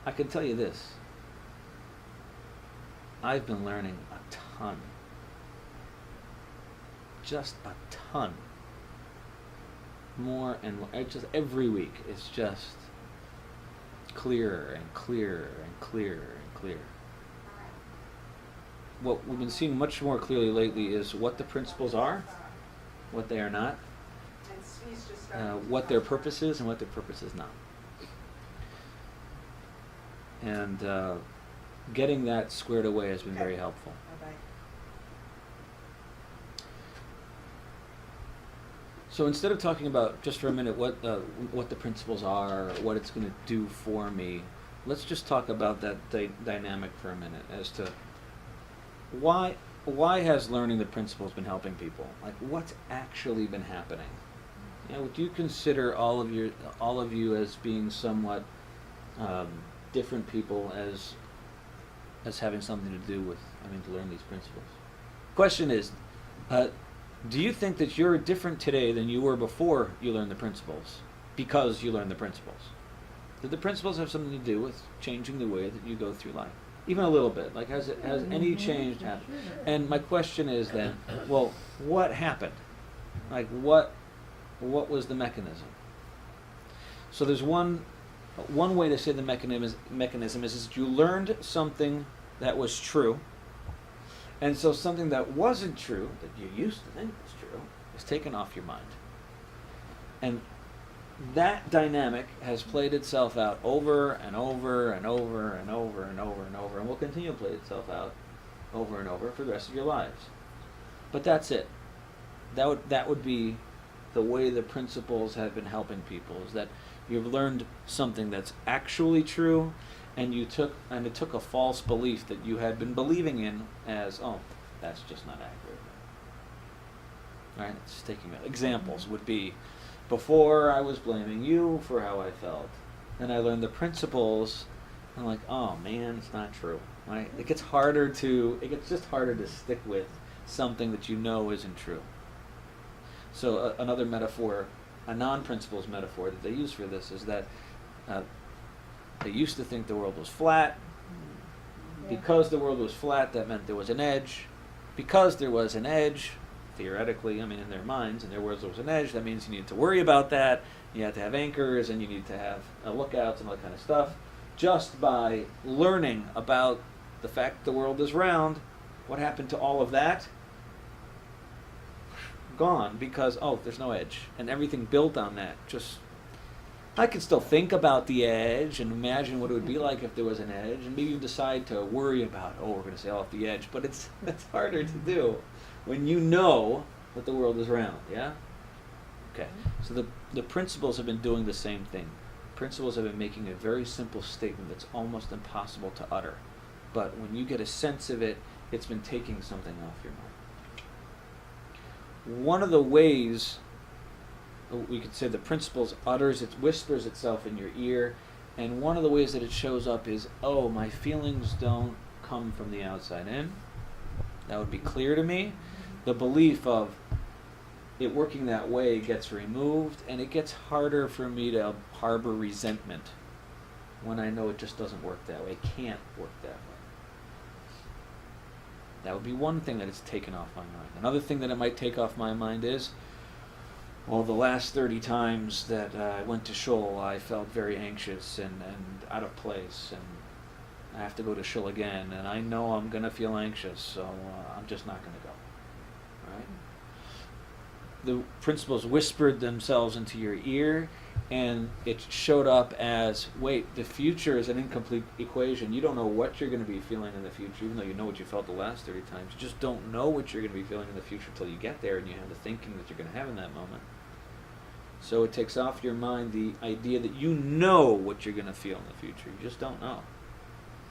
I can tell you this. I've been learning a ton. Just a ton. More and more. Just every week, it's just clearer and clearer and clearer and clearer. What we've been seeing much more clearly lately is what the principles are, what they are not, what their purpose is, and what their purpose is not. And getting that squared away has been very helpful. So instead of talking about, just for a minute, what the principles are, or what it's going to do for me, let's just talk about that dynamic for a minute as to why has learning the principles been helping people? Like, what's actually been happening? You know, would you consider all of you as being somewhat different people as having something to do with having to learn these principles? Question is, do you think that you're different today than you were before you learned the principles because you learned the principles? Did the principles have something to do with changing the way that you go through life? Even a little bit. Like, has any change happened? And my question is then, well, what happened? Like, what was the mechanism? So there's one way to say the mechanism is that you learned something that was true, and so something that wasn't true, that you used to think was true, is taken off your mind. And that dynamic has played itself out over and over and over and over and over and over, and will continue to play itself out over and over for the rest of your lives. But that's it. That would be the way the principles have been helping people, is that you've learned something that's actually true, and it took a false belief that you had been believing in as, oh, that's just not accurate. Right? Just taking examples would be, before I was blaming you for how I felt, and I learned the principles, I'm like, oh man, it's not true. Right? It gets just harder to stick with something that you know isn't true. So another metaphor, a non-principles metaphor that they use for this is that they used to think the world was flat. Because the world was flat, that meant there was an edge. Because there was an edge, theoretically, in their minds, in their words, there was an edge, that means you need to worry about that. You have to have anchors, and you need to have lookouts and all that kind of stuff. Just by learning about the fact the world is round, what happened to all of that? Gone, because, there's no edge. And everything built on that just... I can still think about the edge and imagine what it would be like if there was an edge, and maybe even decide to worry about, we're going to sail off the edge. But it's harder to do when you know that the world is round, yeah? Okay, so the principles have been doing the same thing. Principles have been making a very simple statement that's almost impossible to utter. But when you get a sense of it, it's been taking something off your mind. One of the ways we could say the principles whispers itself in your ear, and one of the ways that it shows up is, my feelings don't come from the outside in. That would be clear to me. The belief of it working that way gets removed, and it gets harder for me to harbor resentment when I know it just doesn't work that way. It can't work that way. That would be one thing that it's taken off my mind. Another thing that it might take off my mind is, the last 30 times that I went to shul, I felt very anxious and out of place, and I have to go to shul again, and I know I'm going to feel anxious, so I'm just not going to go. Right? The principles whispered themselves into your ear, and it showed up as, wait, the future is an incomplete equation. You don't know what you're going to be feeling in the future, even though you know what you felt the last 30 times. You just don't know what you're going to be feeling in the future until you get there and you have the thinking that you're going to have in that moment. So it takes off your mind the idea that you know what you're going to feel in the future. You just don't know.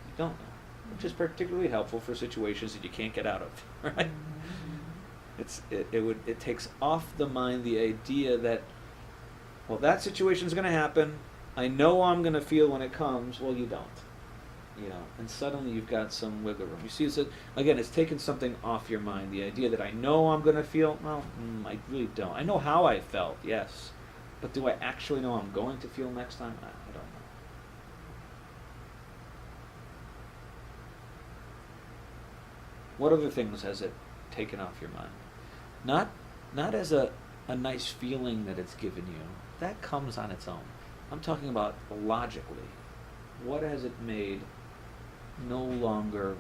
You don't know. Which is particularly helpful for situations that you can't get out of, right? It takes off the mind the idea that, that situation's going to happen. I know I'm going to feel when it comes. Well, you don't. And suddenly you've got some wiggle room. You see, again, it's taken something off your mind. The idea that I know I'm going to feel, I really don't. I know how I felt, yes. But do I actually know I'm going to feel next time? I don't know. What other things has it taken off your mind? Not as a nice feeling that it's given you. That comes on its own. I'm talking about logically. What has it made no longer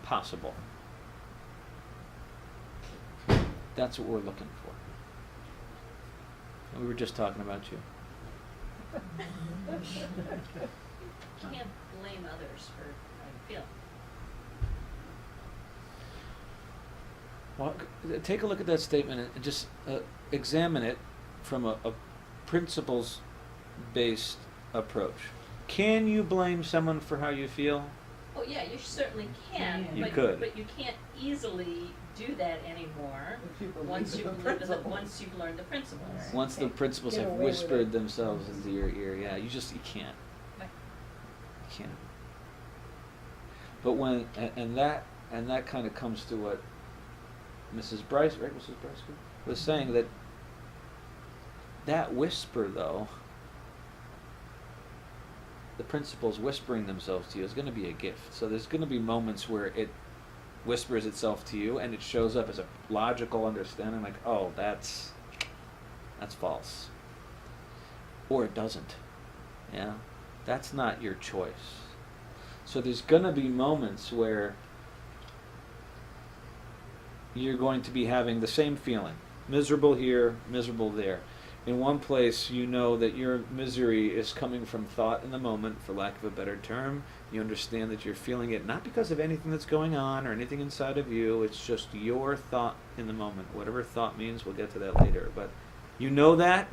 possible? That's what we're looking for. And we were just talking about you. You can't blame others for how you feel. Well, take a look at that statement and just examine it from a principles-based approach. Can you blame someone for how you feel? Oh yeah, you certainly can. You but, could. But you can't easily do that anymore once you've learned the principles. Right. Once the principles Get have away with whispered it. themselves into your ear, yeah, you can't. Right. You can't. But when and that kind of comes to what Mrs. Bryce, right, Mrs. Bryce was saying, that whisper though, the principles whispering themselves to you, is going to be a gift. So there's going to be moments where it whispers itself to you and it shows up as a logical understanding, like, oh, that's false. Or it doesn't. Yeah? That's not your choice. So there's going to be moments where you're going to be having the same feeling. Miserable here, miserable there. In one place, you know that your misery is coming from thought in the moment, for lack of a better term. You understand that you're feeling it not because of anything that's going on or anything inside of you. It's just your thought in the moment. Whatever thought means, we'll get to that later. But you know that.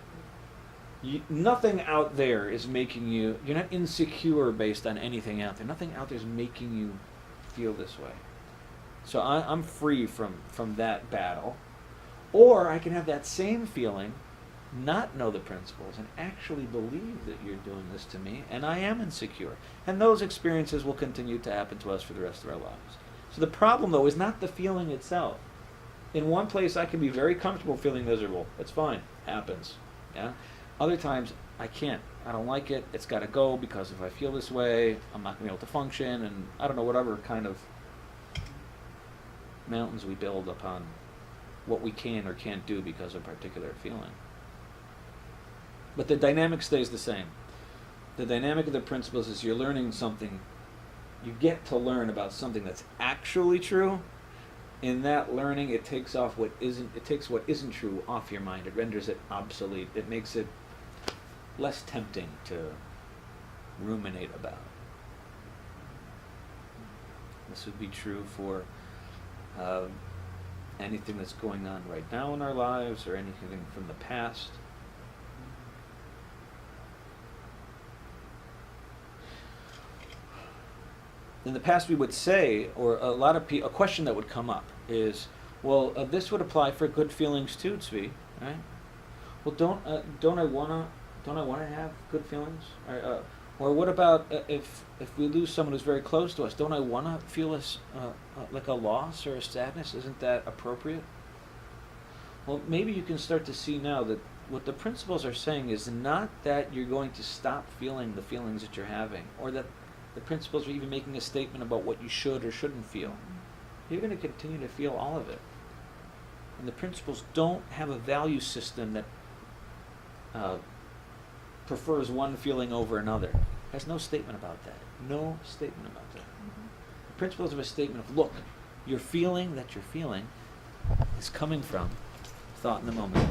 Nothing out there is making you... You're not insecure based on anything out there. Nothing out there is making you feel this way. So I'm free from that battle. Or I can have that same feeling, not know the principles, and actually believe that you're doing this to me, and I am insecure. And those experiences will continue to happen to us for the rest of our lives. So the problem, though, is not the feeling itself. In one place, I can be very comfortable feeling miserable. It's fine. Happens. Yeah. Other times, I can't. I don't like it. It's got to go, because if I feel this way, I'm not going to be able to function, and I don't know, whatever kind of mountains we build upon what we can or can't do because of a particular feeling. But the dynamic stays the same. The dynamic of the principles is you're learning something. You get to learn about something that's actually true. In that learning, it takes what isn't true off your mind. It renders it obsolete. It makes it less tempting to ruminate about. This would be true for anything that's going on right now in our lives, or anything from the past. In the past, we would say, or a question that would come up is, well, this would apply for good feelings too, Tzvi, right? Well, don't I wanna have good feelings? Or what about if we lose someone who's very close to us? Don't I wanna feel like a loss or a sadness? Isn't that appropriate? Well, maybe you can start to see now that what the principles are saying is not that you're going to stop feeling the feelings that you're having, or that the principles are even making a statement about what you should or shouldn't feel. You're going to continue to feel all of it. And the principles don't have a value system that prefers one feeling over another. There's no statement about that. No statement about that. The principles have a statement of, look, your feeling that you're feeling is coming from thought in the moment.